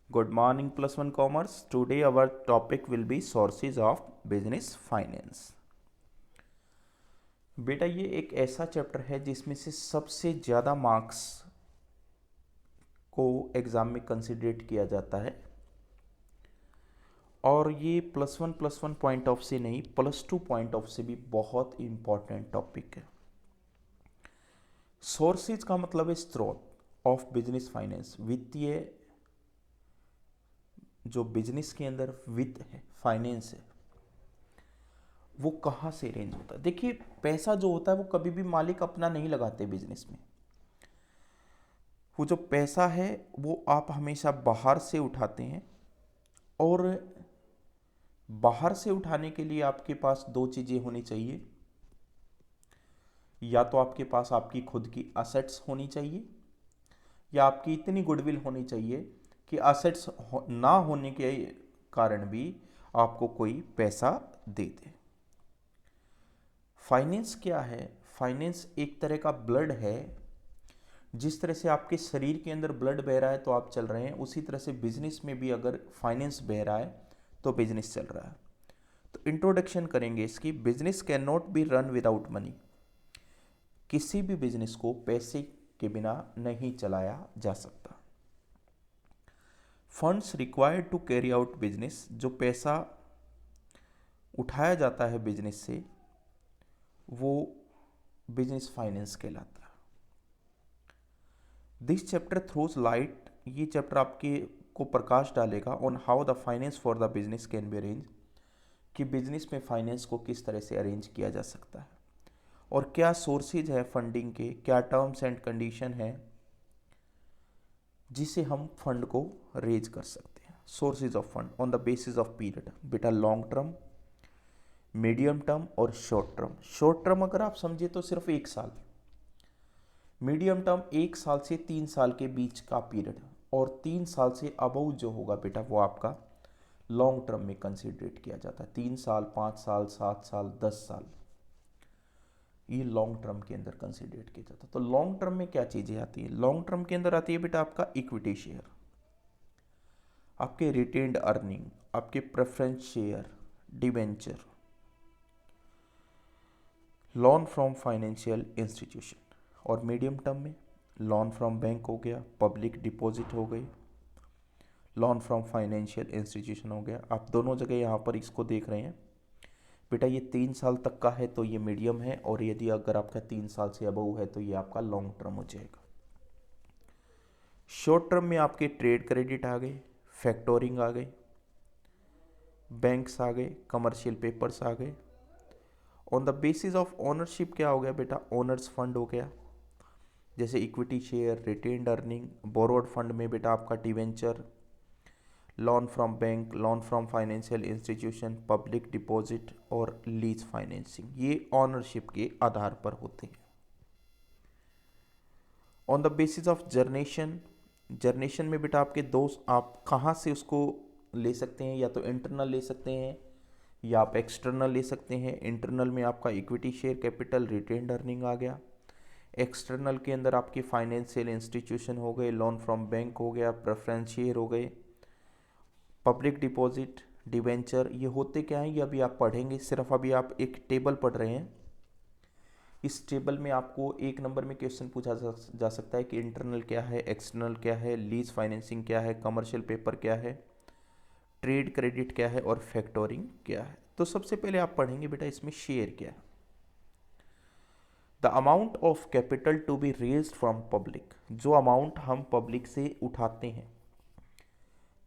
Good morning, plus one commerce. Today our topic will be sources of business finance. बेटा ये एक ऐसा chapter है जिसमें से सबसे ज़्यादा मार्क्स को एग्ज़ाम में कंसिडरेट किया जाता है और ये प्लस वन पॉइंट ऑफ से नहीं +2 पॉइंट ऑफ से भी बहुत इम्पॉर्टेंट टॉपिक है। सोर्सेज का मतलब है स्रोत ऑफ बिजनेस फाइनेंस। वित्तीय जो बिजनेस के अंदर वित्त है, फाइनेंस है, वो कहाँ से अरेंज होता है। देखिए, पैसा जो होता है वो कभी भी मालिक अपना नहीं लगाते बिजनेस में। वो जो पैसा है वो आप हमेशा बाहर से उठाते हैं और बाहर से उठाने के लिए आपके पास दो चीज़ें होनी चाहिए। या तो आपके पास आपकी खुद की असेट्स होनी चाहिए या आपकी इतनी गुडविल होनी चाहिए कि असेट्स ना होने के कारण भी आपको कोई पैसा दे दे। फाइनेंस क्या है? फाइनेंस एक तरह का ब्लड है। जिस तरह से आपके शरीर के अंदर ब्लड बह रहा है तो आप चल रहे हैं, उसी तरह से बिजनेस में भी अगर फाइनेंस बह रहा है तो बिजनेस चल रहा है। तो इंट्रोडक्शन करेंगे इसकी। Business can not be run without money. किसी भी बिजनेस को पैसे के बिना नहीं चलाया जा सकता। Funds required to carry out business, जो पैसा उठाया जाता है बिजनेस से वो बिजनेस फाइनेंस कहलाता है। दिस चैप्टर थ्रोज लाइट, ये चैप्टर आपके को प्रकाश डालेगा on how the finance for the business can be arrange, कि बिजनेस में फाइनेंस को किस तरह से अरेंज किया जा सकता है और क्या सोर्सेज है फंडिंग के, क्या टर्म्स एंड कंडीशन है जिसे हम फंड को रेज कर सकते हैं। Sources of fund on the basis of period, बेटा लॉन्ग टर्म, मीडियम टर्म और शॉर्ट टर्म। शॉर्ट टर्म अगर आप समझे तो सिर्फ 1 साल, मीडियम टर्म 1 साल से 3 साल के बीच का पीरियड, और 3 साल से अबव जो होगा बेटा वो आपका लॉन्ग टर्म में कंसिडरेट किया जाता है। 3 साल, 5 साल, 7 साल, 10 साल, ये लॉन्ग टर्म के अंदर कंसिडरेट किया जाता है। तो लॉन्ग टर्म में क्या चीज़ें आती है? लॉन्ग टर्म के अंदर आती है बेटा आपका इक्विटी शेयर, आपके रिटेन्ड अर्निंग, आपके preference share, debenture, loan from financial institution. और मीडियम टर्म में लोन फ्रॉम बैंक हो गया, पब्लिक डिपॉजिट हो गई, लोन फ्रॉम फाइनेंशियल इंस्टीट्यूशन हो गया। आप दोनों जगह यहाँ पर इसको देख रहे हैं बेटा। ये 3 साल तक का है तो ये मीडियम है, और यदि अगर आपका 3 साल से अबव है तो ये आपका लॉन्ग टर्म हो जाएगा। शॉर्ट टर्म में आपके ट्रेड क्रेडिट आ गए, फैक्टोरिंग आ गई, बैंक्स आ गए, कमर्शियल पेपर्स आ गए। On the basis of ownership क्या हो गया बेटा? ओनर्स फंड हो गया, जैसे equity share, retained earning. Borrowed fund में बेटा आपका debenture, loan from bank, loan from financial institution, public deposit और लीज फाइनेंसिंग, ये ऑनरशिप के आधार पर होते हैं। On the basis of generation, generation में बेटा आपके दोस्त आप कहाँ से उसको ले सकते हैं? या तो इंटरनल ले सकते हैं या आप एक्सटर्नल ले सकते हैं। इंटरनल में आपका equity share capital, retained earning आ गया। एक्सटर्नल के अंदर आपकी फाइनेंशियल इंस्टीट्यूशन हो गए, लोन फ्रॉम बैंक हो गया, प्रेफरेंस शेयर हो गए, पब्लिक डिपॉजिट, डिवेंचर। ये होते क्या हैं ये अभी आप पढ़ेंगे, सिर्फ अभी आप एक टेबल पढ़ रहे हैं। इस टेबल में आपको 1 नंबर में क्वेश्चन पूछा जा सकता है कि इंटरनल क्या है, एक्सटर्नल क्या है, लीज फाइनेंसिंग क्या है, कमर्शियल पेपर क्या है, ट्रेड क्रेडिट क्या है और फैक्टोरिंग क्या है। तो सबसे पहले आप पढ़ेंगे बेटा इसमें शेयर क्या है। The amount of capital to be raised from public, जो अमाउंट हम पब्लिक से उठाते हैं,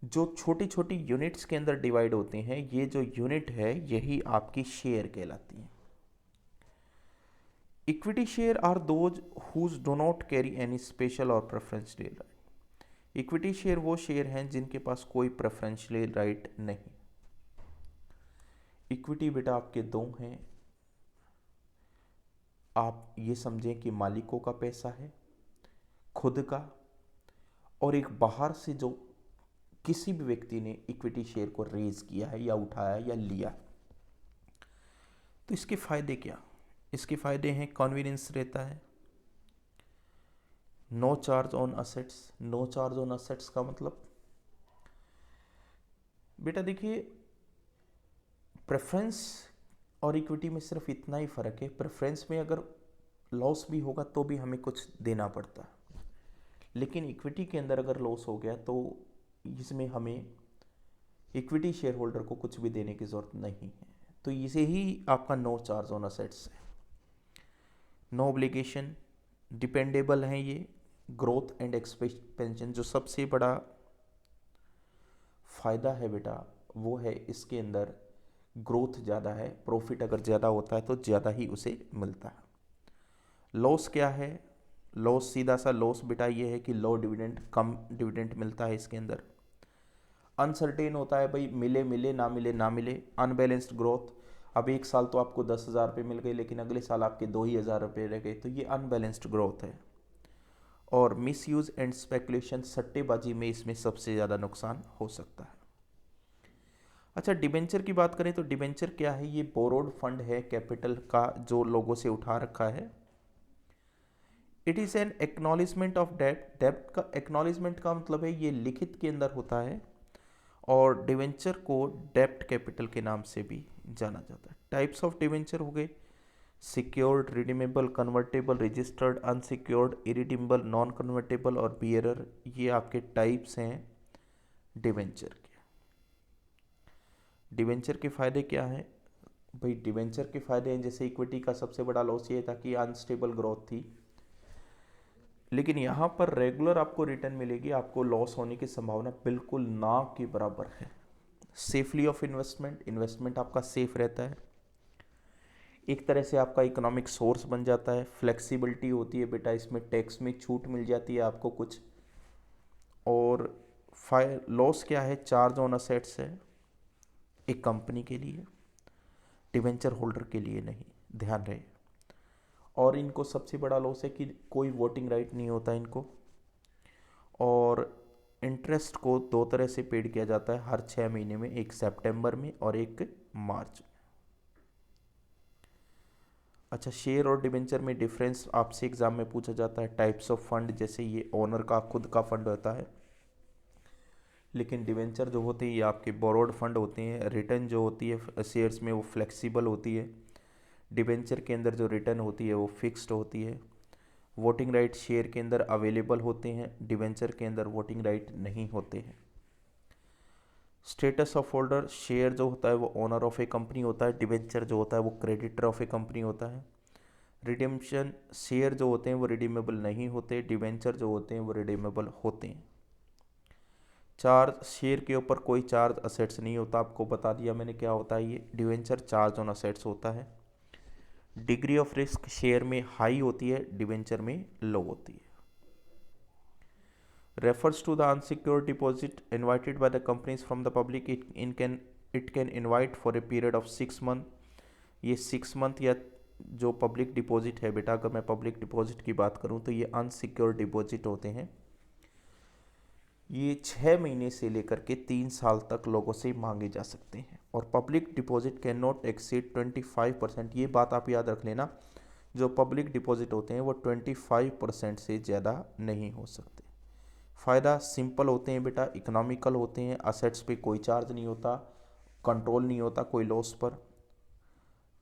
जो छोटी छोटी यूनिट्स के अंदर डिवाइड होते हैं, ये जो यूनिट है यही आपकी शेयर कहलाती है। Equity share are those whose do not carry any special और प्रेफरेंशियल राइट। इक्विटी शेयर वो शेयर हैं जिनके पास कोई प्रेफरेंशियल राइट नहीं। इक्विटी बेटा आपके दो हैं। आप ये समझें कि मालिकों का पैसा है, खुद का, और एक बाहर से जो किसी भी व्यक्ति ने इक्विटी शेयर को रेज किया है या उठाया या लिया। तो इसके फायदे क्या? इसके फायदे हैं, कन्वीनियंस रहता है, no charge on assets. No charge on assets का मतलब बेटा देखिए, प्रेफरेंस और इक्विटी में सिर्फ इतना ही फ़र्क है, प्रेफरेंस में अगर लॉस भी होगा तो भी हमें कुछ देना पड़ता है, लेकिन इक्विटी के अंदर अगर लॉस हो गया तो इसमें हमें इक्विटी शेयर होल्डर को कुछ भी देने की ज़रूरत नहीं है। तो इसे ही आपका नो चार्ज ऑन असेट्स है, नो ऑब्लिगेशन, डिपेंडेबल हैं ये। ग्रोथ एंड एक्सपेंशन, जो सबसे बड़ा फ़ायदा है बेटा वो है इसके अंदर ग्रोथ ज़्यादा है, प्रॉफिट अगर ज़्यादा होता है तो ज़्यादा ही उसे मिलता है। लॉस क्या है? लॉस, सीधा सा लॉस बेटा ये है कि लो डिविडेंड, कम डिविडेंड मिलता है इसके अंदर। अनसर्टेन होता है भाई, मिले मिले ना मिले ना मिले। अनबैलेंस्ड ग्रोथ, अब एक साल तो आपको 10,000 रुपये मिल गए लेकिन अगले साल आपके 2,000 रुपये रह गए, तो ये अनबैलेंस्ड ग्रोथ है। और मिस यूज़ एंड स्पेकुलेशन, सट्टेबाजी में इसमें सबसे ज़्यादा नुकसान हो सकता है। अच्छा, डिबेंचर की बात करें तो डिबेंचर क्या है? ये बोरोड फंड है कैपिटल का जो लोगों से उठा रखा है। It is an acknowledgement of date. डेब्ट का एक्नॉलेजमेंट का मतलब है ये लिखित के अंदर होता है, और डिवेंचर को डेब्ट कैपिटल के नाम से भी जाना जाता है। टाइप्स ऑफ डिवेंचर हो गए secured, redeemable, convertible, registered, unsecured, irredeemable, non convertible और बियरर। ये आपके टाइप्स हैं डिवेंचर के। डिवेंचर के फ़ायदे क्या हैं भाई? डिवेंचर के फ़ायदे हैं, जैसे इक्विटी का सबसे बड़ा लॉस ये था कि अनस्टेबल ग्रोथ थी, लेकिन यहाँ पर रेगुलर आपको रिटर्न मिलेगी, आपको लॉस होने की संभावना बिल्कुल ना के बराबर है। सेफली ऑफ इन्वेस्टमेंट, इन्वेस्टमेंट आपका सेफ रहता है, एक तरह से आपका इकोनॉमिक सोर्स बन जाता है। फ्लेक्सिबिलिटी होती है बेटा, इसमें टैक्स में छूट मिल जाती है आपको कुछ। और लॉस क्या है? चार्ज ऑन असेट्स है एक कंपनी के लिए, डिवेंचर होल्डर के लिए नहीं, ध्यान रहे। और इनको सबसे बड़ा लॉस है कि कोई वोटिंग राइट नहीं होता इनको, और इंटरेस्ट को दो तरह से पेड किया जाता है हर 6 महीने में, एक सितंबर में और एक मार्च में। अच्छा, शेयर और डिबेंचर में डिफरेंस आपसे एग्जाम में पूछा जाता है। टाइप्स ऑफ फंड, जैसे ये ओनर का खुद का फंड होता है, लेकिन डिबेंचर जो होते हैं ये आपके बोरोड फंड होते हैं। रिटर्न जो होती है शेयर्स में वो फ्लेक्सिबल होती है, डिबेंचर के अंदर जो रिटर्न होती है वो फिक्स्ड होती है। वोटिंग राइट शेयर के अंदर अवेलेबल होते हैं, डिबेंचर के अंदर वोटिंग राइट नहीं होते हैं। स्टेटस ऑफ होल्डर, शेयर जो होता है वो ओनर ऑफ ए कंपनी होता है, डिबेंचर जो होता है वो क्रेडिटर ऑफ ए कंपनी होता है। रिडेम्पशन, शेयर जो होते हैं वो रिडीमेबल नहीं होते, डिबेंचर जो होते हैं वो रिडीमेबल होते हैं। चार्ज, शेयर के ऊपर कोई चार्ज असेट्स नहीं होता, आपको बता दिया मैंने क्या होता है ये। डिबेंचर चार्ज ऑन असेट्स होता है। डिग्री ऑफ रिस्क, शेयर में हाई होती है, डिबेंचर में लो होती है। Refers to the unsecured deposit invited by the companies from the public, it can invite for a period of 6 month. ये 6 month या जो पब्लिक डिपॉजिट है बेटा, अगर मैं पब्लिक डिपॉजिट की बात करूं तो ये अनसिक्योर्ड डिपॉजिट होते हैं। ये 6 महीने से लेकर के 3 साल तक लोगों से मांगे जा सकते हैं। और public deposit can not exceed 25%। ये बात आप याद रख लेना, जो पब्लिक डिपॉजिट होते हैं वो 25% से ज़्यादा नहीं हो सकते। फ़ायदा सिंपल होते हैं बेटा, इकोनॉमिकल होते हैं, असेट्स पे कोई चार्ज नहीं होता, कंट्रोल नहीं होता कोई लॉस पर।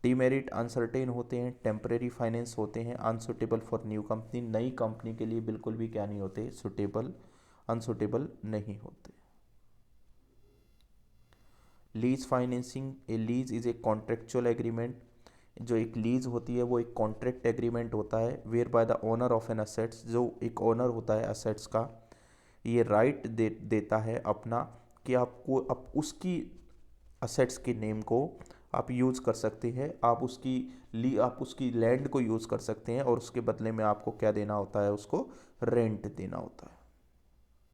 डीमेरिट, अनसर्टेन होते हैं, टेम्परेरी फाइनेंस होते हैं, अनसुटेबल फॉर न्यू कंपनी, नई कंपनी के लिए बिल्कुल भी क्या नहीं होते, सुटेबल, अनसुटेबल नहीं होते। Lease financing, A lease is a contractual agreement. जो एक लीज होती है वो एक कॉन्ट्रैक्ट एग्रीमेंट होता है, whereby the owner of an assets, जो एक ओनर होता है असेट्स का, ये राइट देता है अपना कि आपको आप उसकी असेट्स के नेम को आप यूज़ कर सकते हैं, आप उसकी लैंड को यूज़ कर सकते हैं, और उसके बदले में आपको क्या देना होता है, उसको रेंट देना होता है।